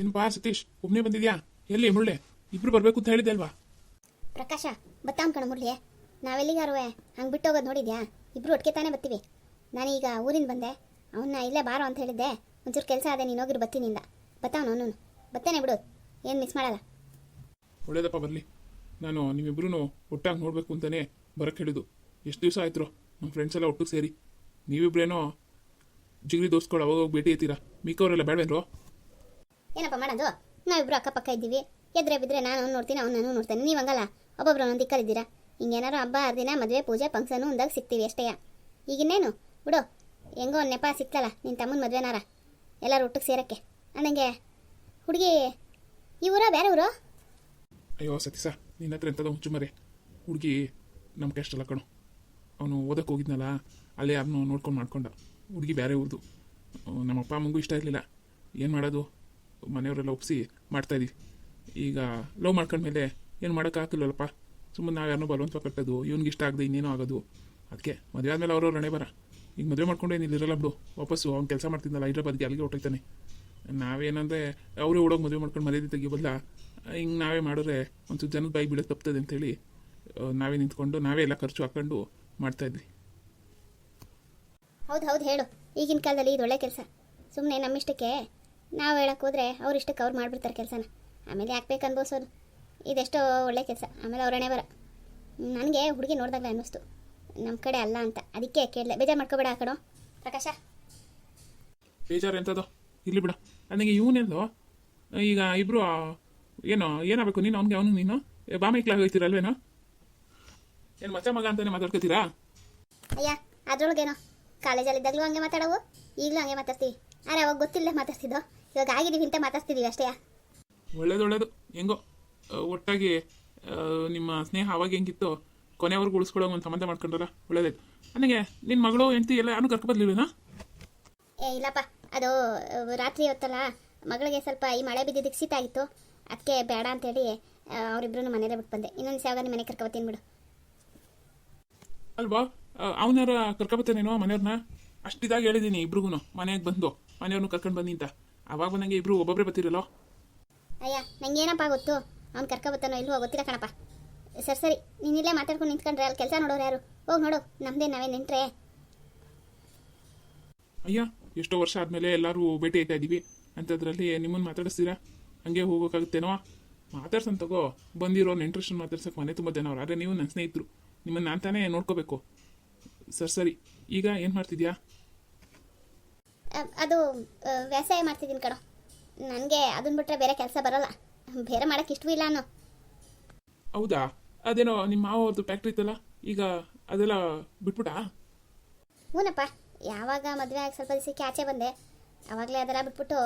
ಏನಪ್ಪಾ ಸತೀಶ್ ಒಬ್ಬನೇ ಬಂದಿದ್ಯಾ? ಎಲ್ಲಿ ಮುಳ್ಳೆ? ಇಬ್ರು ಬರ್ಬೇಕು ಅಂತ ಹೇಳಿದೆ ಅಲ್ವಾ? ಪ್ರಕಾಶ ಬತ್ತಾಮ್ ಕಣ ಮುರಳಿ, ನಾವೆಲ್ಲಿಗಾರುವೆ ಹಂಗೆ ಬಿಟ್ಟು ಹೋಗೋದು ನೋಡಿದ್ಯಾ? ಇಬ್ರು ಒಟ್ಟಿಗೆ ತಾನೇ ಬರ್ತೀವಿ. ನಾನೀಗ ಊರಿಂದ ಬಂದೆ, ಅವನ್ನ ಇಲ್ಲೇ ಬಾರೋ ಅಂತ ಹೇಳಿದ್ದೆ. ಒಂಚೂರು ಕೆಲಸ ಅದೇ, ನೀನು ಹೋಗಿರು ಬತ್ತೀನಿಂದ. ಬತ್ತಾವನು ಅವನು ಬತ್ತೇನೆ ಬಿಡು, ಏನು ಮಿಸ್ ಮಾಡಲ್ಲ. ಒಳ್ಳೇದಪ್ಪ ಬರಲಿ. ನಾನು ನಿಮ್ಮಿಬ್ರು ಒಟ್ಟಾಗಿ ನೋಡಬೇಕು ಅಂತಲೇ ಬರೋಕ್ಕೆ ಹೇಳಿದ್ದು. ಎಷ್ಟು ದಿವಸ ಆಯ್ತು ನಮ್ಮ ಫ್ರೆಂಡ್ಸ್ ಎಲ್ಲ ಒಟ್ಟಿಗೆ ಸೇರಿ. ನೀವಿಬ್ರೇನೋ ಜಿಗ್ರಿ ದೋಸ್ಗಳು ಅವಾಗ ಹೋಗಿ ಭೇಟಿ ಐತೀರಾ, ಮಿಕ್ಕವರೆಲ್ಲ ಬೇಡವೇನ್ರೋ? ಏನಪ್ಪ ಮಾಡೋದು, ನಾವಿಬ್ರು ಅಕ್ಕಪಕ್ಕ ಇದ್ದೀವಿ. ಎದ್ರೆ ಬಿದ್ದರೆ ನಾನು ನೋಡ್ತೀನಿ, ಅವ್ನು ನಾನು ನೋಡ್ತೇನೆ. ನೀವು ಹಂಗಲ್ಲ, ಒಬ್ಬೊಬ್ರು ಒಂದೊಂದು ದಿಕ್ಕಲ್ಲಿದ್ದೀರಾ. ಹಿಂಗೇನಾರು ಹಬ್ಬ ಹರಿದಿನ ಮದುವೆ ಪೂಜೆ ಫಂಕ್ಷನು ಒಂದಾಗ ಸಿಗ್ತೀವಿ ಅಷ್ಟೇ. ಈಗಿನ್ನೇನು ಬಿಡು, ಹೆಂಗೋ ಒಂದು ನೆಪ ಸಿಕ್ತಲ್ಲ ನಿನ್ನ ತಮ್ಮನ ಮದುವೆನಾರ ಎಲ್ಲರೂ ಒಟ್ಟಿಗೆ ಸೇರೋಕ್ಕೆ. ಅಂದಂಗೆ ಹುಡುಗಿ ಈ ಊರ ಬೇರೆ ಊರು? ಅಯ್ಯೋ ಸತೀಶ, ನಿನ್ನ ಹತ್ರ ಎಂಥದ್ದು ಹುಚ್ಚು ಮರೆ. ಹುಡುಗಿ ನಮ್ಮ ಕಷ್ಟಲ್ಲ ಕಣು. ಅವನು ಓದಕ್ಕೆ ಹೋಗಿದ್ನಲ್ಲ, ಅಲ್ಲೇ ಅದನ್ನು ನೋಡ್ಕೊಂಡು ಮಾಡ್ಕೊಂಡ. ಹುಡುಗಿ ಬೇರೆ ಊರ್ದು. ನಮ್ಮ ಅಪ್ಪ ಅಮ್ಮಂಗೂ ಇಷ್ಟ ಇರಲಿಲ್ಲ. ಏನು ಮಾಡೋದು, ಮನೆಯವರೆಲ್ಲ ಒಪ್ಪಿಸಿ ಮಾಡ್ತಾಯಿದ್ವಿ. ಈಗ ಲವ್ ಮಾಡ್ಕೊಂಡ್ಮೇಲೆ ಏನು ಮಾಡೋಕ್ಕಾಗಲ್ಲಪ್ಪ. ಸುಮ್ಮನೆ ನಾವು ಯಾರನ್ನೂ ಬಲವಂತ ಕಟ್ಟೋದು, ಇವ್ನಿಗೆ ಇಷ್ಟ ಆಗದೆ ಇನ್ನೇನೋ ಆಗೋದು. ಅದಕ್ಕೆ ಮದುವೆ ಆದಮೇಲೆ ಅವ್ರವ್ರ ಹಣೆ ಬರ. ಈಗ ಮದುವೆ ಮಾಡ್ಕೊಂಡು ಏನಿಲ್ಲಿರಲ್ಲ ಬಿಡು. ವಾಪಸ್ಸು ಅವ್ನು ಕೆಲಸ ಮಾಡ್ತಿದ್ದಲ್ಲ ಹೈದ್ರಾಬಾದ್ಗೆ, ಅಲ್ಲಿಗೆ ಹೊಟ್ಟೋಗ್ತಾನೆ. ನಾವೇನಂದರೆ ಅವರೇ ಓಡೋಗಿ ಮದುವೆ ಮಾಡ್ಕೊಂಡು ಮರ್ಯಾದೆ ತೆಗಿಬೋದಲ್ಲ. ಹಿಂಗೆ ನಾವೇ ಮಾಡಿದ್ರೆ ಒಂಚೂರು ಜನದ ಬಾಯಿ ಬಿಡೋದು ತಪ್ತದೆ ಅಂತೇಳಿ ನಾವೇ ನಿಂತ್ಕೊಂಡು ನಾವೇ ಎಲ್ಲ ಖರ್ಚು ಹಾಕ್ಕೊಂಡು ಮಾಡ್ತಾಯಿದ್ವಿ. ಹೌದು ಹೌದು ಹೇಳು, ಈಗಿನ ಕಾಲದಲ್ಲಿ ಇದು ಒಳ್ಳೆ ಕೆಲಸ. ಸುಮ್ಮನೆ ನಮ್ಮಿಷ್ಟಕ್ಕೆ ನಾವು ಹೇಳಕ್ಕೆ ಹೋದರೆ ಅವ್ರ ಇಷ್ಟಕ್ಕೆ ಅವ್ರು ಮಾಡಿಬಿಡ್ತಾರೆ ಕೆಲಸನ. ಆಮೇಲೆ ಯಾಕೆ ಬೇಕು ಅನ್ಬೋಸೋದು. ಇದೆಷ್ಟೋ ಒಳ್ಳೆ ಕೆಲಸ. ಆಮೇಲೆ ಅವರಣೆ ಬರ. ನನಗೆ ಹುಡುಗಿ ನೋಡಿದಾಗಲೇ ಅನ್ನಿಸ್ತು ನಮ್ಮ ಕಡೆ ಅಲ್ಲ ಅಂತ, ಅದಕ್ಕೆ ಕೇಳಿದೆ. ಬೇಜಾರು ಮಾಡ್ಕೋಬೇಡ ಆ ಕಡೆ ಪ್ರಕಾಶ. ಬೇಜಾರು ಎಂಥದ್ದು ಇರಲಿ ಬಿಡ. ನನಗೆ ಇವನೆಲ್ಲೋ ಈಗ ಇಬ್ಬರು ಏನಾಗಬೇಕು, ನೀನು ಅವ್ನಿಗೆ ಅವನು ನೀನು ಬಾಮೈಕ್ಲಾಗ ಹೋಗ್ತೀರಲ್ವೇನೋ? ಏನು ಮಚ್ಚ ಮಗ ಅಂತಾನೆ ಮಾತಾಡ್ಕೋತೀರಾ? ಅಯ್ಯ ಅದ್ರೊಳಗೇನೋ, ಕಾಲೇಜಲ್ಲಿದ್ದಾಗಲೂ ಹಂಗೆ ಮಾತಾಡೋವು, ಈಗಲೂ ಹಂಗೆ ಮಾತಾಡ್ತೀವಿ. ಅರೆ ಅವಾಗ ಗೊತ್ತಿಲ್ಲದೆ ಮಾತಾಡ್ತಿದ್ದೋ, ಇವಾಗ ಆಗಿದ್ದೀವಿ ಅಂತ ಮಾತಾಡ್ತಿದ್ದೀವಿ ಅಷ್ಟೇ. ಒಳ್ಳೇದು ಹೆಂಗೋ ಒಟ್ಟಾಗಿ ನಿಮ್ಮ ಸ್ನೇಹ ಅವಾಗ ಹೆಂಗಿತ್ತು ಕೊನೆವರೆಗೂ ಉಳಿಸ್ಕೊಳ್ಳೋ ಒಂದು ಸಂಬಂಧ ಮಾಡ್ಕೊಂಡ್ರಲ್ಲ, ಒಳ್ಳೇದಾಯ್ತು. ನನಗೆ ನಿನ್ನ ಮಗಳು ಹೆಂಡತಿ ಎಲ್ಲ ಯಾರು ಕರ್ಕೊಬರ್ಲಿಲ್ವೇನಾ? ಇಲ್ಲಪ್ಪ, ಅದು ರಾತ್ರಿ ಹೊತ್ತಲ್ಲ ಮಗಳಿಗೆ ಸ್ವಲ್ಪ ಈ ಮಳೆ ಬಿದ್ದಿದ್ದಕ್ಕೆ ಶೀತ ಆಗಿತ್ತು. ಅದಕ್ಕೆ ಬೇಡ ಅಂತೇಳಿ ಅವರಿಬ್ರು ಮನೇಲೇ ಬಿಟ್ಟು ಬಂದೆ. ಇನ್ನೊಂದು ಯಾವಾಗ ನಿಮ್ಮ ಮನೆ ಕರ್ಕೊಬತ್ತೀನಿ ಬಿಡು. ಅಲ್ವಾ, ಅವನಾರ ಕರ್ಕೊಬತ್ತೇನೇನೋ ಮನೆಯವ್ರನ್ನ? ಅಷ್ಟಿದಾಗ ಹೇಳಿದ್ದೀನಿ ಇಬ್ರಿಗೂ ಮನೆಗೆ ಬಂದು ಮನೆಯವ್ರನ್ನ ಕರ್ಕೊಂಡು ಬನ್ನಿ ಅಂತ. ಅವಾಗ ಬಂದಂಗೆ ಇಬ್ರು ಒಬ್ಬೊಬ್ಬರೇ ಬರ್ತಿರಲ್ಲೋ. ಅಯ್ಯ ನಂಗೇನಪ್ಪ ಗೊತ್ತು, ಅವ್ನು ಕರ್ಕೊಬತ್ತಾನೋ ಇಲ್ವೋ ಗೊತ್ತಿಲ್ಲ ಕಣಪ್ಪ. ಸರಿ ನೀನಿಲ್ಲೇ ಮಾತಾಡ್ಕೊಂಡು ನಿಂತ್ಕೊಂಡ್ರೆ ಅಲ್ಲಿ ಕೆಲಸ ನೋಡೋರು ಯಾರು? ಹೋಗಿ ನೋಡು, ನಮ್ಮದೇ ನಾವೇ ನಿಂತ್ರೆ. ಅಯ್ಯ ಎಷ್ಟೋ ವರ್ಷ ಆದಮೇಲೆ ಎಲ್ಲರೂ ಭೇಟಿ ಆಯ್ತಾ ಇದ್ದೀವಿ ಅಂಥದ್ರಲ್ಲಿ ನಿಮ್ಮನ್ನು ಮಾತಾಡಿಸ್ತೀರಾ? ಹಂಗೆ ಹೋಗೋಕ್ಕಾಗುತ್ತೇನೋ? ಮಾತಾಡ್ಸನ್ ತಗೋ. ಬಂದಿರೋ ನೆಂಟ್ರಷ್ಟನ್ನು ಮಾತಾಡ್ಸೋಕೆ ಮನೆ ತುಂಬ ಜನ ಅವ್ರು. ಆದರೆ ನೀವು ನನ್ನ ಸ್ನೇಹಿತರು, ನಿಮ್ಮನ್ನು ನಾನು ತಾನೇ ನೋಡ್ಕೋಬೇಕು. ಸರಿ ಈಗ ಏನು ಮಾಡ್ತಿದ್ಯಾ? ಅದು ವ್ಯವಸಾಯ ಮಾಡ್ತಿದ್ದೀನಿ ಕಣೋ. ನನಗೆ ಅದನ್ನ ಬಿಟ್ಟರೆ ಬೇರೆ ಕೆಲಸ ಬರೋಲ್ಲ, ಬೇರೆ ಮಾಡೋಕ್ಕೆ ಇಷ್ಟವೂ ಇಲ್ಲ ಅನ್ನೋ. ಹೌದಾ? ಅದೇನೋ ನಿಮ್ಮ ಮಾವವ್ರದ್ದು ಫ್ಯಾಕ್ಟ್ರಿ ಇತ್ತಲ್ಲ, ಈಗ ಅದೆಲ್ಲ ಬಿಟ್ಬಿಟ್ಟಾ? ಹೂನಪ್ಪ, ಯಾವಾಗ ಮದುವೆ ಆಗಿ ಸ್ವಲ್ಪ ದಿವಸಕ್ಕೆ ಆಚೆ ಬಂದೆ ಆವಾಗಲೇ ಅದೆಲ್ಲ ಬಿಟ್ಬಿಟ್ಟು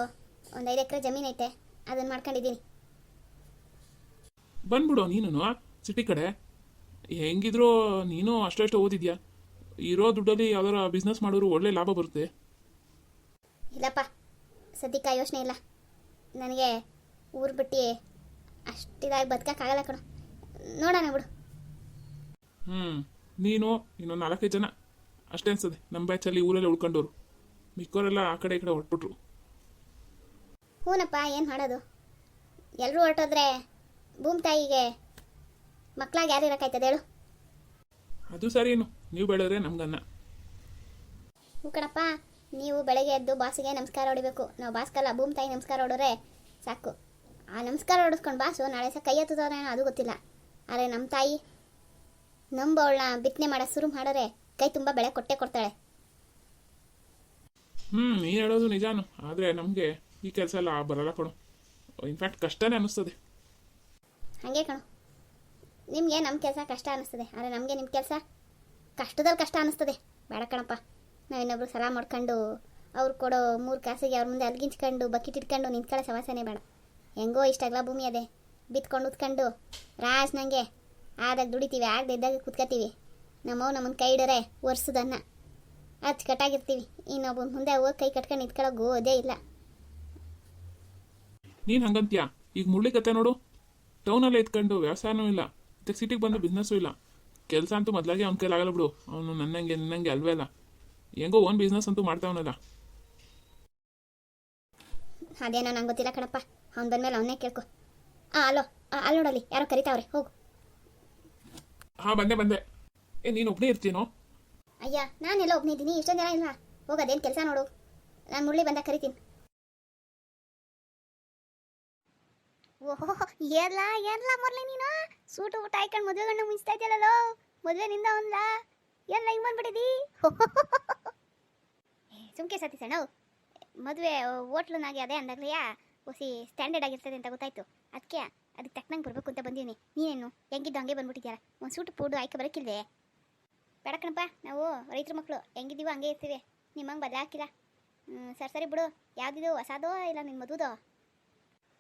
ಒಂದು 5 ಎಕರೆ ಜಮೀನು ಐತೆ, ಅದನ್ನು ಮಾಡ್ಕೊಂಡಿದ್ದೀನಿ. ಬಂದ್ಬಿಡು ನೀನು ಸಿಟಿ ಕಡೆ. ಹೆಂಗಿದ್ರು ನೀನು ಅಷ್ಟು ಓದಿದ್ಯಾ. ಇರೋ ದುಡ್ಡಲ್ಲಿ ಯಾವ್ದಾರ ಬಿಸ್ನೆಸ್ ಮಾಡೋರು ಒಳ್ಳೆ ಲಾಭ ಬರುತ್ತೆ. ಇಲ್ಲಪ್ಪ, ಸದ್ಯಕ್ಕೆ ಯೋಚನೆ ಇಲ್ಲ ನನಗೆ. ಊರು ಬಿಟ್ಟು ಅಷ್ಟಿದಾಗಿ ಬದುಕೋಕ್ಕಾಗಲ್ಲ ಕಣೋ. ನೋಡೋಣ ಬಿಡು. ನೀನು ಇನ್ನೊಂದು 4-5 ಜನ ಅಷ್ಟೇ ಅನ್ಸದೆ ನಮ್ಮ ಬ್ಯಾಚಲ್ಲಿ ಊರಲ್ಲೇ ಉಳ್ಕೊಂಡವ್ರು. ಮಿಕ್ಕವರೆಲ್ಲ ಆ ಕಡೆ ಈ ಕಡೆ ಹೊರಟ್ಬಿಟ್ರು. ಹೂನಪ್ಪ, ಏನು ಮಾಡೋದು? ಎಲ್ಲರೂ ಹೊರಟೋದ್ರೆ ಭೂಮಿ ತಾಯಿಗೆ ಮಕ್ಕಳಾಗಿ ಯಾರು ಇರೋಕ್ಕಾಯ್ತದೆ ಹೇಳು? ಅದು ಸರಿನು, ನೀವು ಬೆಳೆದ್ರೆ ನಮ್ಗನ್ನ. ಹ್ಞೂ ಕಣಪ್ಪ, ನೀವು ಬೆಳಗ್ಗೆ ಎದ್ದು ಬಾಸಿಗೆ ನಮಸ್ಕಾರ ಹೊಡಿಬೇಕು. ನಾವು ಬಾಸ್ಕಲ್ಲ, ಭೂಮಿ ತಾಯಿ ನಮಸ್ಕಾರ ಹೊಡೋರೆ ಸಾಕು. ಆ ನಮಸ್ಕಾರ ಹೊಡಿಸ್ಕೊಂಡು ಬಾಸು ನಾಳೆ ಸಹ ಕೈ ಎತ್ತುತ್ತವ್ರೇನೋ ಅದು ಗೊತ್ತಿಲ್ಲ. ಆದರೆ ನಮ್ಮ ತಾಯಿ ನಂಬವಳನ್ನ ಬಿತ್ತನೆ ಮಾಡೋಕ್ಕೆ ಶುರು ಮಾಡೋರೆ ಕೈ ತುಂಬ ಬೆಳೆ ಕೊಟ್ಟೆ ಕೊಡ್ತಾಳೆ. ನೀನು ಹೇಳೋದು ನಿಜಾನು. ಆದರೆ ನಮಗೆ ಈ ಕೆಲಸ ಎಲ್ಲ ಬರಲ್ಲ ಕಣೋ. ಇನ್ಫ್ಯಾಕ್ಟ್ ಕಷ್ಟನೇ ಅನ್ನಿಸ್ತದೆ. ಹಾಗೆ ಕಣೋ, ನಿಮಗೆ ನಮ್ಮ ಕೆಲಸ ಕಷ್ಟ ಅನ್ನಿಸ್ತದೆ, ಆದರೆ ನಮಗೆ ನಿಮ್ಮ ಕೆಲಸ ಕಷ್ಟದಲ್ಲಿ ಕಷ್ಟ ಅನ್ನಿಸ್ತದೆ. ಬೇಡ ಕಣಪ್ಪ, ನಾವು ಇನ್ನೊಬ್ರು ಸಲ ಮಾಡ್ಕೊಂಡು ಅವ್ರು ಕೊಡೋ 3 ಕಾಸಿಗೆ ಅವ್ರ ಮುಂದೆ ಅಲ್ಗಿಂಚ್ಕೊಂಡು ಬಕೆಟ್ ಇಟ್ಕೊಂಡು ನಿಂತ್ಕೊಳ್ಳೋ ಸವಾಸನೆ ಬೇಡ. ಹೆಂಗೋ ಇಷ್ಟಾಗಲ್ಲ ಭೂಮಿ ಅದೇ, ಬಿತ್ಕೊಂಡು ಉತ್ಕೊಂಡು ರಾಜ್ ನನಗೆ ಆದಾಗ ದುಡಿತೀವಿ, ಆಗದೆ ಇದ್ದಾಗ ಕುತ್ಕೋತೀವಿ. ನಮ್ಮನ್ನು ಕೈ ಹಿಡರೆ ಒರ್ಸೋದನ್ನ ಅಚ್ಚುಕಟ್ಟಾಗಿರ್ತೀವಿ. ಇನ್ನೊಬ್ಬ ಮುಂದೆ ಹೋಗಿ ಕೈ ಕಟ್ಕೊಂಡು ನಿಂತ್ಕೊಳ್ಳೋ ಗೋದೇ ಇಲ್ಲ. ನೀನು ಹಂಗಂತೀಯ? ಈಗ ಮುಳ್ಳಿ ಕತೆ ನೋಡು, ಟೌನಲ್ಲೇ ಇದ್ಕೊಂಡು ವ್ಯವಸಾಯನೂ ಇಲ್ಲ, ಮತ್ತೆ ಸಿಟಿಗೆ ಬಂದು ಬಿಸ್ನೆಸ್ಸೂ ಇಲ್ಲ. ಕೆಲಸ ಅಂತೂ ಮೊದಲಾಗೆ ಅವ್ನ ಕೈಲಾಗಲ್ಲ ಬಿಡು. ಅವನು ನಿನ್ನಂಗೆ ಅಲ್ವೇ ಅಲ್ಲ. ಹೆಂಗೋ ಓನ್ ಬಿಸ್ನೆಸ್ ಅಂತೂ ಮಾಡ್ತಾವನಲ್ಲ. ಅದೇನೋ ನಂಗೆ ಗೊತ್ತಿಲ್ಲ ಕಣಪ್ಪ. ಅವ್ನು ಬಂದಮೇಲೆ ಅವನ್ನೇ ಕೇಳ್ಕೊ. ಅಲೋ, ಅಲ್ಲಿ ನೋಡಲ್ಲಿ ಯಾರೋ ಕರಿತಾವ್ರೆ, ಹೋಗು. ಹಾಂ ಬಂದೆ. ನೀನು ಒಬ್ಬನೇ ಇರ್ತೀನೋ? ಅಯ್ಯ, ನಾನೆಲ್ಲ ಒಬ್ಬನೇ ಇದ್ದೀನಿ, ಇಷ್ಟೊಂದು ಜನ ಇಲ್ಲ. ಹೋಗು, ಅದೇನು ಕೆಲಸ ನೋಡು. ನಾನು ಮುರಳಿ ಬಂದಾಗ ಕರಿತೀನಿ. ಓಹೋ, ಏನ್ಲ ಮುರಳಿ ನೀನು ಸೂಟು ಊಟ ಹಾಕೊಂಡು ಮದುವೆ ಗಂಡು ಮುಗಿಸ್ತಾ ಇದೆಯಲ್ಲೋ. ಮದುವೆ ನಿಂದ ಒಂದ ಎಲ್ಲ ಹಿಂಗೆ ಬಂದ್ಬಿಟ್ಟಿದಿ. ಸುಮ್ಕೆ ಸತೀಸಣ್ಣ, ಮದುವೆ ಹೋಟ್ಲುನಾಗೆ ಅದೇ ಅಂದಾಗ್ಲೆಯ ಹೊಸಿ ಸ್ಟ್ಯಾಂಡರ್ಡ್ ಆಗಿರ್ತದೆ ಅಂತ ಗೊತ್ತಾಯ್ತು. ಅದಕ್ಕೆ ತಕ್ಕನಂಗೆ ಬರಬೇಕು ಅಂತ ಬಂದೀನಿ. ನೀನೇನು ಹೆಂಗಿದ್ದು ಹಂಗೆ ಬಂದ್ಬಿಟ್ಟಿದ್ಯಾರ. ಒಂದು ಸೂಟು ಪೂಡು ಆಯ್ಕೆ ಬರೋಕ್ಕಿಲ್ವೇ? ಬೇಡ ಕಣಪ್ಪ, ನಾವು ರೈತರ ಮಕ್ಕಳು ಹೆಂಗಿದ್ದೀವೋ ಹಂಗೆ ಇರ್ತೀವಿ, ನಿಮ್ಮಂಗೆ ಬದಲಾಕಿಲ್ಲ. ಸರಿ ಬಿಡು. ಯಾವುದಿದು, ಹೊಸದೋ ಇಲ್ಲ ನಿನ್ನ ಮದುವುದೋ?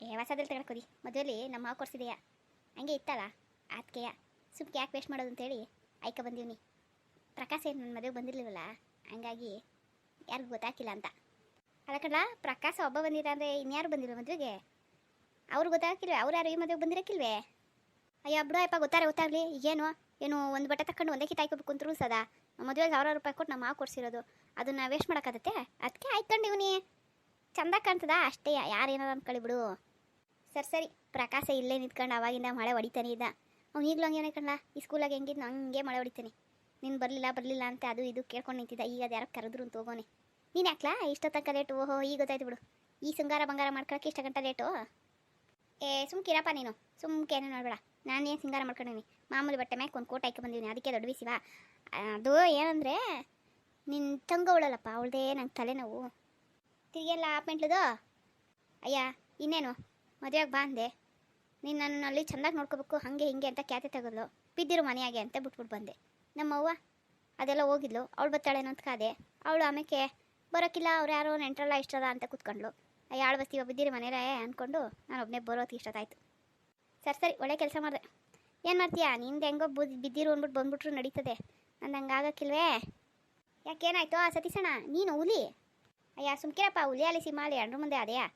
ಹೊಸದಲ್ಲಿ ತಗೊಳ್ಕೊಡಿ. ಮದುವೆಲಿ ನಮ್ಮ ಮಾವು ಕೊಡ್ಸಿದೆಯಾ, ಹಂಗೆ ಇತ್ತಲ್ಲ ಅದಕ್ಕೆಯ. ಸುಮ್ಕೆ ಯಾಕೆ ವೇಸ್ಟ್ ಮಾಡೋದು ಅಂತೇಳಿ ಆಯ್ಕೆ ಬಂದೀವಿ. ಪ್ರಕಾಶ ಏನು ನನ್ನ ಮದುವೆಗೆ ಬಂದಿರಲಿಲ್ವಲ್ಲ, ಹಂಗಾಗಿ ಯಾರಿಗೂ ಗೊತ್ತಾಗಿಲ್ಲ ಅಂತ. ಅಲ್ಲ ಕಣ್ಣ, ಪ್ರಕಾಶ ಒಬ್ಬ ಬಂದಿರ ಅಂದರೆ ಇನ್ಯಾರು ಬಂದಿಲ್ಲ ಮದುವೆಗೆ? ಅವ್ರು ಗೊತ್ತಾಗಿಲ್ವೇ? ಅವ್ರು ಯಾರು ಈ ಮದುವೆಗೆ ಬಂದಿರಕ್ಕಿಲ್ವೇ? ಅಯ್ಯ ಬಿಡೋಯಪ್ಪ, ಗೊತ್ತಾಗಲಿ. ಏನು ಒಂದು ಬಟ್ಟೆ ತಗೊಂಡು ಒಂದೇ ಕಿತ್ತು ಹಾಕೋಬೇಕು ಅಂತ ರೂಲ್ಸ್ ಅದ? ಮದುವೆಗೆ 1000 ರೂಪಾಯಿ ಕೊಟ್ಟು ನಮ್ಮ ಮಾವು ಕೊಡ್ಸಿರೋದು, ಅದನ್ನು ವೇಸ್ಟ್ ಮಾಡೋಕ್ಕಾಗತ್ತೆ? ಅದಕ್ಕೆ ಆಯ್ಕೊಂಡಿವ್ನಿ. ಚಂದ ಕಾಣ್ತದ ಅಷ್ಟೇ, ಯಾರೇನಾರು ಅಂದ್ಕೊಳ್ಳಿ ಬಿಡು. ಸರಿ, ಪ್ರಕಾಶ ಇಲ್ಲೇ ನಿಂತ್ಕೊಂಡು ಅವಾಗಿಂದ ಮಳೆ ಹೊಡಿತಾನೆ ಇದ್ದ. ಅವ್ನು ಈಗಲೂ ಹಂಗೇನೆ ಕಣ್ಣ, ಈ ಸ್ಕೂಲಾಗೆ ಹೆಂಗಿದ್ದು ಹಂಗೆ ಮಳೆ ಹೊಡಿತಾನೆ. ನೀನು ಬರಲಿಲ್ಲ ಅಂತ ಅದು ಇದು ಕೇಳ್ಕೊಂಡು ನಿಂತಿದ್ದ. ಈಗ ಅದು ಯಾರೋ ಕರೆದ್ರು ಅಂತ ಹೋಗೋನೆ. ನೀನು ಯಾಕ್ಲಾ ಇಷ್ಟ ತನಕ ಲೇಟು? ಓಹೋ, ಈಗ ಗೊತ್ತಾಯ್ತು ಬಿಡು. ಈ ಬಂಗಾರ ಮಾಡ್ಕೊಳಕ್ಕೆ ಇಷ್ಟ ಗಂಟೆ ಲೇಟು? ಸುಮ್ಕಿರಪ್ಪ ನೀನು, ಸುಮ್ಕೇನೆ ನೋಡಬೇಡ. ನಾನೇನು ಸಿಂಗಾರ ಮಾಡ್ಕೊಂಡಿನಿ, ಮಾಮೂಲಿ ಬಟ್ಟೆ ಮ್ಯಾಕೆ ಒಂದು ಕೋಟ್ ಹಾಕಿ ಬಂದೀನಿ, ಅದಕ್ಕೆ ದೊಡ್ಡ ಬಿಸಿವಾ. ಅದು ಏನಂದರೆ ನಿನ್ನ ತಂಗ ಅವಳಲ್ಲಪ್ಪ, ಅವಳದೇ ನಂಗೆ ತಲೆನೋವು. ತಿರುಗೆಲ್ಲ ಮೆಂಟ್ಲದು. ಅಯ್ಯ ಇನ್ನೇನು ಮದುವೆಗೆ ಬಾ ಅಂದೆ, ನೀನು ನನ್ನಲ್ಲಿ ಚೆಂದಾಗಿ ನೋಡ್ಕೋಬೇಕು ಹಾಗೆ ಹಿಂಗೆ ಅಂತ ಕ್ಯಾತೆ ತೆಗೆದ್ಲು. ಬಿದ್ದಿರು ಮನೆಯಾಗೆ ಅಂತ ಬಿಟ್ಬಿಟ್ಟು ಬಂದೆ. ನಮ್ಮವ್ವ ಅದೆಲ್ಲ ಹೋಗಿದ್ಲು, ಅವಳು ಬರ್ತಾಳೇನೋ ಅಂತ ಕಾದೆ. ಅವಳು ಆಮೇಲೆ ಬರೋಕ್ಕಿಲ್ಲ, ಅವ್ರು ಯಾರೋ ನೆಂಟ್ರಲ್ಲ ಇಷ್ಟದ ಅಂತ ಕೂತ್ಕೊಂಡ್ಲು. ಯಾಳು ಬರ್ತೀವ ಬಿದ್ದಿರಿ ಮನೇಲೇ ಅಂದ್ಕೊಂಡು ನಾನು ಒಬ್ಬನೇ ಬರೋದು ಇಷ್ಟದಾಯ್ತು. ಸರಿ, ಒಳ್ಳೆ ಕೆಲಸ ಮಾಡಿದೆ. ಏನು ಮಾಡ್ತೀಯಾ, ನಿಂದು ಹೆಂಗೋ ಬಿದ್ದಿರು ಅಂದ್ಬಿಟ್ಟು ಬಂದ್ಬಿಟ್ರು ನಡೀತದೆ. ನಂದು ಹಂಗೆ ಆಗೋಕ್ಕಿಲ್ವೇ? ಯಾಕೇನಾಯ್ತು ಸತೀಸಣ್ಣ? ನೀನು ಹುಲಿ? ಅಯ್ಯ ಸುಮ್ಕಿರಪ್ಪ, ಹುಲಿ ಅಲ್ಲಿ ಸಿಮಾಲಿ ಎಂಡ್ರ ಮುಂದೆ ಅದೇಯಾ?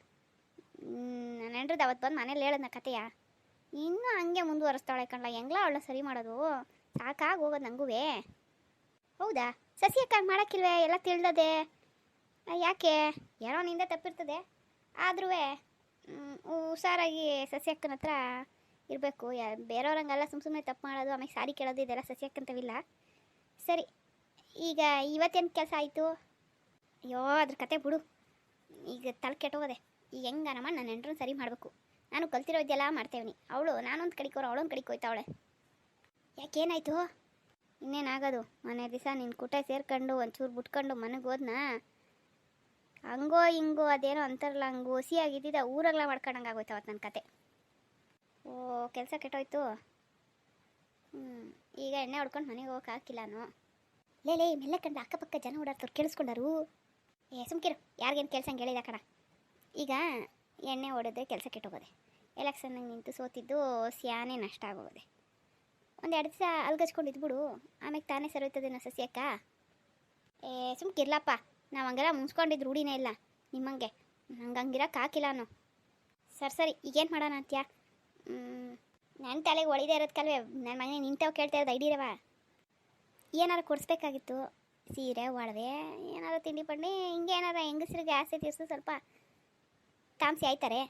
ನನ್ನ ಹೆಂಡ್ರದ್ದು ಅವತ್ತು ಬಂದು ಮನೇಲಿ ಹೇಳೋದನ್ನ ಕತೆಯ ಇನ್ನೂ ಹಂಗೆ ಮುಂದುವರಿಸ್ತಾಳೆ ಕಣ್ಣ. ಹೆಂಗ್ಲ ಅವಳ ಸರಿ ಮಾಡೋದು? ಸಾಕಾಗಿ ಹೋಗೋದು ನನಗೂ. ಹೌದಾ, ಸಸಿಯಕ್ಕಾಗಿ ಮಾಡೋಕ್ಕಿಲ್ವೇ? ಎಲ್ಲ ತಿಳಿದದೆ. ಯಾಕೆ ಏನೋ ನಿಂದ ತಪ್ಪಿರ್ತದೆ, ಆದ್ರೂ ಹುಷಾರಾಗಿ ಸಸ್ಯಕ್ಕನ ಹತ್ರ ಇರಬೇಕು. ಬೇರೆಯವ್ರಂಗೆಲ್ಲ ಸುಮ್ಮನೆ ತಪ್ಪು ಮಾಡೋದು, ಆಮೇಲೆ ಸಾರಿ ಕೇಳೋದು, ಇದೆಲ್ಲ ಸಸ್ಯಕ್ಕಂತವಿಲ್ಲ. ಸರಿ, ಈಗ ಇವತ್ತೇನು ಕೆಲಸ ಆಯಿತು? ಅಯ್ಯೋ ಅದ್ರ ಕತೆ ಬಿಡು, ಈಗ ತಲೆ ಕೆಟ್ಟೋಗದೆ. ಈಗ ಹೆಂಗನಮ್ಮ ನನ್ನ ಹೆಂಡ್ರನ್ನ ಸರಿ ಮಾಡಬೇಕು. ನಾನು ಕಲ್ತಿರೋ ಇದೆಲ್ಲ ಮಾಡ್ತೇವನಿ. ಅವಳು ನಾನೊಂದು ಕಡಿಕೋರು, ಅವಳೊಂದು ಕಡಿಗೆ ಹೋಯ್ತಾವಳೆ. ಯಾಕೇನಾಯಿತು? ಇನ್ನೇನಾಗೋದು, ಮನೆ ದಿವಸ ನಿನ್ನ ಕೂಟ ಸೇರ್ಕೊಂಡು ಒಂಚೂರು ಬಿಟ್ಕೊಂಡು ಮನೆಗೆ ಹೋದ್ನಾ, ಹಂಗೋ ಹಿಂಗೋ ಅದೇನೋ ಅಂತಾರಲ್ಲ, ಹಂಗೆ ಹೊಸಿಯಾಗಿದ್ದಿದ್ದ ಊರಾಗ್ಲ ಮಾಡ್ಕೊಂಡಂಗೆ ಆಗೋಯ್ತವತ್ತು ನನ್ನ ಕತೆ. ಓ, ಕೆಲಸ ಕೆಟ್ಟೋಯ್ತು. ಈಗ ಎಣ್ಣೆ ಹೊಡ್ಕೊಂಡು ಮನೆಗೆ ಹೋಗೋಕೆ ಹಾಕಿಲ್ಲ ನಾನು. ಲೇ ಮೆಲ್ಲ ಕಂಡು ಅಕ್ಕಪಕ್ಕ ಜನ ಓಡಾಡ್ತಾರೆ, ಕೇಳಿಸ್ಕೊಂಡಾರು. ಸುಮ್ಕಿರು, ಯಾರಿಗೇನು ಕೆಲಸ ಹಂಗೆ ಹೇಳಿದ ಕಣ. ಈಗ ಎಣ್ಣೆ ಹೊಡೆದ್ರೆ ಕೆಲಸ ಕೆಟ್ಟೋಗೋದೆ. ಎಲೆಕ್ಷನ್ನಾಗ ನಿಂತು ಸೋತಿದ್ದು ಸ್ಯಾನೇ ನಷ್ಟ ಆಗೋದೆ. 1-2 ದಿವಸ ಅಲ್ಗಚ್ಕೊಂಡಿದ್ಬಿಡು, ಆಮೇಲೆ ತಾನೇ ಸರೋಯ್ತದೇನೋ ಸಸ್ಯಕ್ಕ. ಸುಮ್ಕಿರ್ಲಪ್ಪ, ನಾವು ಹಂಗೆಲ್ಲ ಮುನ್ಸ್ಕೊಂಡಿದ್ದು ರೂಢಿನೇ ಇಲ್ಲ ನಿಮ್ಮಂಗೆ. ನಂಗೆ ಹಂಗಿರೋಕೆ ಹಾಕಿಲ್ಲ ನಾನು. ಸರಿ, ಈಗೇನು ಮಾಡೋಣ ಅಂತ್ಯಾ? ನನ್ನ ತಲೆಗೆ ಹೊಳಿದೇ ಇರೋದಕ್ಕಲ್ವೇ ನನ್ನ ಮನೆ ನಿಂತವು ಕೇಳ್ತಾ ಇರೋದು ಐಡಿರವ. ಏನಾರು ಕೊಡಿಸ್ಬೇಕಾಗಿತ್ತು, ಸೀರೆ ಒಡವೆ ಏನಾರು ತಿಂಡಿ ಪಂಡಿ ಹಿಂಗೆ ಏನಾರ ಹೆಂಗಸ್ರಿಗೆ ಆಸೆ ತೀರಿಸು ಸ್ವಲ್ಪ ತಾಮಸಿ ಆಯ್ತಾರೆ.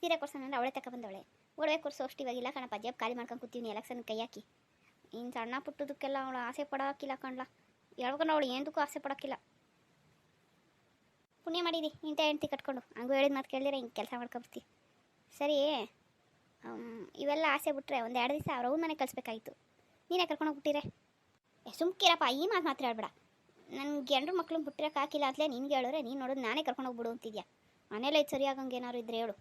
ಸೀರೆ ಕೊಡ್ಸೋಣ ಅವಳೆ ತಗೊಬಂದವಳೆ, ಒಡವೆ ಕೊಡ್ಸೋ ಅಷ್ಟು ಇವಾಗಿಲ್ಲ ಕಣಪ್ಪ. ಜೇಬ್ ಖಾಲಿ ಮಾಡ್ಕೊಂಡು ಕೂತೀವಿ ಎಲೆಕ್ಷನ್ ಕೈ ಹಾಕಿ. ಇನ್ನು ಸಣ್ಣ ಪುಟ್ಟದಕ್ಕೆಲ್ಲ ಅವಳು ಆಸೆ ಪಡೋಕ್ಕಿಲ್ಲ ಕಣ್ಲ. ಹೇಳ್ಕೊಂಡು ಅವಳು ಏನದಕ್ಕೂ ಆಸೆ ಪಡೋಕ್ಕಿಲ್ಲ. ಪುಣ್ಯ ಮಾಡಿದಿ ಇಂಥ ಹೆಂಡ್ತಿ ಕಟ್ಕೊಂಡು, ಹಂಗೂ ಹೇಳಿದ ಮಾತು ಕೇಳಿದ್ರೆ ಹಿಂಗೆ ಕೆಲಸ ಮಾಡ್ಕೊಬಿಡ್ತಿ. ಸರಿ, ಇವೆಲ್ಲ ಆಸೆ ಬಿಟ್ರೆ 1-2 ದಿವಸ ಅವ್ರ ಅವ್ನ ಮನೆಗೆ ಕಳಿಸ್ಬೇಕಾಗಿತ್ತು. ನೀನೇ ಕರ್ಕೊಂಡೋಗ್ಬಿಟ್ಟಿರೆ. ಸುಮ್ಕಿರಪ್ಪ, ಈ ಮಾತು ಮಾತ್ರ ಹೇಳ್ಬೇಡ. ನನಗೆ ಗಂಡ್ರ ಮಕ್ಳು ಬಿಟ್ಟಿರೋಕೆ ಹಾಕಿಲ್ಲ ಅಂತಲೇ ನಿನ್ಗೆ ಹೇಳೋರೆ, ನೀನು ನೋಡೋದು ನಾನೇ ಕರ್ಕೊಂಡೋಗ್ಬಿಡು ಅಂತಿದ್ಯಾ. ಮನೇಲೆ ಇದು ಸರಿಯಾಗಂಗೆ ಏನಾರು ಇದ್ರೆ ಹೇಳು.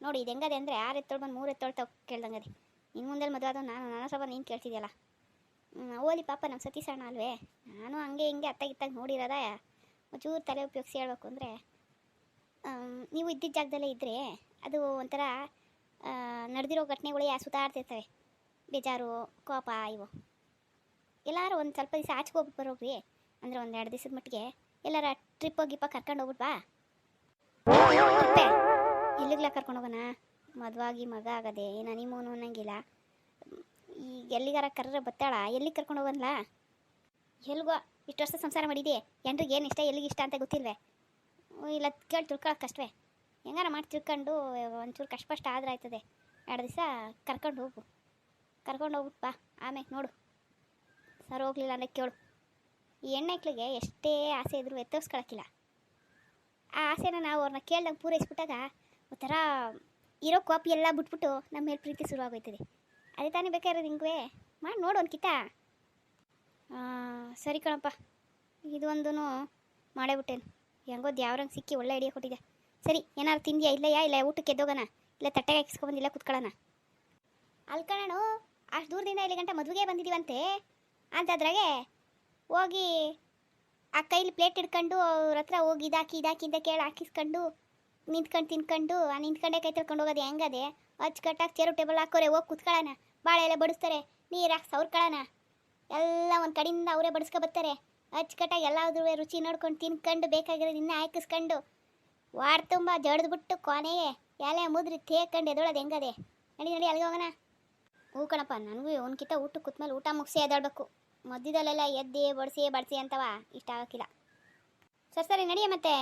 ನೋಡಿ ಇದು ಹೆಂಗದೆ ಅಂದರೆ 6 ಎತ್ತೋಳು ಬಂದು 3 ಎತ್ತೋಳು ಕೇಳ್ದಂಗದೆ. ನಿನ್ನ ಮುಂದೆ ಮದುವೆ ಆದವು ನಾನು ಸ್ವಲ್ಪ ನೀನು ಕೇಳ್ತಿದ್ಯಲ್ಲ. ಓಲಿ ಪಾಪ ನಮ್ಮ ಸತೀಸಣ್ಣ ಅಲ್ವೇ. ನಾನು ಹಂಗೆ ಹಿಂಗೆ ಅತ್ತಾಗಿತ್ತಾಗ ನೋಡಿರೋದ. ಒಂಚೂರು ತಲೆ ಉಪಯೋಗಿಸಿ ಹೇಳ್ಬೇಕು ಅಂದರೆ, ನೀವು ಇದ್ದಿದ್ದ ಜಾಗದಲ್ಲೇ ಇದ್ದರೆ ಅದು ಒಂಥರ ನಡೆದಿರೋ ಘಟನೆಗಳೇ ಸುತ್ತಾಡ್ತಿರ್ತವೆ. ಬೇಜಾರು, ಕೋಪ ಇವು ಎಲ್ಲರೂ ಒಂದು ಸ್ವಲ್ಪ ದಿವಸ ಆಚೆಗೆ ಹೋಗ್ಬಿಟ್ಟು ಬರೋಗ್ರಿ. ಅಂದರೆ 1-2 ದಿವಸದ ಮಟ್ಟಿಗೆ ಎಲ್ಲಾರ ಟ್ರಿಪ್ ಗಿಪ್ಪ ಕರ್ಕೊಂಡು ಹೋಗ್ಬಿಟ್ವಾ? ಎಲ್ಲಿಗ್ಲ ಕರ್ಕೊಂಡು ಹೋಗೋಣ? ಮದುವಾಗಿ ಮಗ ಆಗದೆ ಹನಿಮೂನು ಅನ್ನಂಗಿಲ್ಲ. ಈಗ ಎಲ್ಲಿಗಾರ ಕರ್ರೆ ಬತ್ತಾಳ, ಎಲ್ಲಿಗೆ ಕರ್ಕೊಂಡು ಹೋಗಲ್ಲ? ಎಲ್ಗೋ ಇಷ್ಟು ವರ್ಷ ಸಂಸಾರ ಮಾಡಿದೆ, ಎಂಟ್ರಿಗೆ ಏನು ಇಷ್ಟ ಎಲ್ಲಿಗೆ ಇಷ್ಟ ಅಂತ ಗೊತ್ತಿಲ್ವೇ? ಇಲ್ಲ ಕೇಳಿ ತಿಳ್ಕೊಳಕ್ಕೆ ಕಷ್ಟವೇ. ಹೆಂಗಾರ ಮಾಡಿ ತಿಳ್ಕೊಂಡು ಒಂಚೂರು ಕಷ್ಟ ಆದ್ರೆ ಆಯ್ತದೆ. 2 ದಿವಸ ಕರ್ಕೊಂಡು ಹೋಗು, ಕರ್ಕೊಂಡು ಹೋಗ್ಬಿಟ್ಟು ಬಾ. ಆಮೇಲೆ ನೋಡು, ಸರ್ ಹೋಗ್ಲಿಲ್ಲ ಅಂದರೆ ಕೇಳು. ಈ ಹೆಣ್ಣೈಕ್ಳಿಗೆ ಎಷ್ಟೇ ಆಸೆ ಇದ್ರೂ ಎತ್ತರಿಸ್ಕೊಳಕ್ಕಿಲ್ಲ. ಆ ಆಸೆನ ನಾವು ಅವ್ರನ್ನ ಕೇಳ್ದಂಗೆ ಪೂರೈಸ್ಬಿಟ್ಟಾಗ ಒಂಥರ ಇರೋ ಕಾಪಿ ಎಲ್ಲ ಬಿಟ್ಬಿಟ್ಟು ನಮ್ಮ ಮೇಲೆ ಪ್ರೀತಿ ಶುರುವಾಗೋಯ್ತದೆ. ಅದೇ ತಾನೇ ಬೇಕಾಗಿರೋದು. ಹಿಂಗೆ ಮಾಡಿ ನೋಡು ಒಂದ್ಕಿತ. ಸರಿ ಕಣಪ್ಪ, ಇದು ಒಂದು ಮಾಡೇ ಬಿಟ್ಟೇನು. ಹೆಂಗೋ ದ್ಯಾವ್ರಂಗೆ ಸಿಕ್ಕಿ ಒಳ್ಳೆ ಐಡಿಯಾ ಕೊಟ್ಟಿದೆ. ಸರಿ, ಏನಾರು ತಿಂದಿಯಾ? ಇಲ್ಲ ಊಟಕ್ಕೆ ಎದ್ದೋಗೋಣ, ಇಲ್ಲ ತಟ್ಟೆಗೆ ಹಾಕಿಸ್ಕೊಬಂದಿಲ್ಲ ಕೂತ್ಕೊಳ್ಳೋಣ. ಅಲ್ಲಿ ಕಣೋ, ಅಷ್ಟು ದೂರದಿಂದ ಇಲ್ಲಿ ಗಂಟೆ ಮದುವೆಗೆ ಬಂದಿದ್ದೀವಂತೆ ಅಂತದ್ರಾಗೆ ಹೋಗಿ ಆ ಕೈಲಿ ಪ್ಲೇಟ್ ಹಿಡ್ಕೊಂಡು ಅವ್ರ ಹತ್ರ ಹೋಗಿ ಇದಾಕಿ ಅಂತ ಕೇಳಿ ಹಾಕಿಸ್ಕೊಂಡು ನಿಂತ್ಕೊಂಡು ತಿನ್ಕೊಂಡು ಆ ನಿಂತ್ಕೊಂಡೇ ಕೈ ತೊಳ್ಕೊಂಡು ಹೋಗೋದು ಹೆಂಗದೆ? ಅಚ್ಚುಕಟ್ಟಾಗಿ ಚೇರು ಟೇಬಲ್ ಹಾಕೋರೆ, ಹೋಗಿ ಕೂತ್ಕೊಳ್ಳೋಣ, ಬಾಳೆ ಎಲ್ಲ ಬಡಿಸ್ತಾರೆ, ನೀರು ಹಾಕಿ ಸವ್ರ್ಕೊಳ್ಳೋಣ, ಎಲ್ಲ ಒಂದು ಕಡೆಯಿಂದ ಅವರೇ ಬಡಿಸ್ಕೊ ಬರ್ತಾರೆ. ಅಚ್ಚುಕಟ್ಟಾಗಿ ಎಲ್ಲಾದ್ರೂ ರುಚಿ ನೋಡ್ಕೊಂಡು ತಿನ್ಕೊಂಡು ಬೇಕಾಗಿರೋದು ಇನ್ನೂ ಹಾಕಿಸ್ಕೊಂಡು ವಾರ ತುಂಬ ಜಡ್ದುಬಿಟ್ಟು ಕೊನೆಗೆ ಎಲೆ ಮುದ್ರಿ ತೇಕೊಂಡು ಎದೊಳೋದು ಹೆಂಗದೆ? ನಡಿ ಅಲ್ಲಿಗೆ ಹೋಗೋಣ. ಹ್ಞೂ ಕಣಪ್ಪ, ನನಗೂ ಅವನಕಿಂತ ಊಟಕ್ಕೆ ಕೂತ್ಮೇಲೆ ಊಟ ಮುಗಿಸಿ ಎದ್ದಾಡಬೇಕು. ಮಧ್ಯದಲ್ಲೆಲ್ಲ ಎದ್ದಿ ಬಡಿಸಿ ಅಂತವ ಇಷ್ಟ ಆಗೋಕ್ಕಿಲ್ಲ. ಸರಿ ನಡಿಯ ಮತ್ತೆ.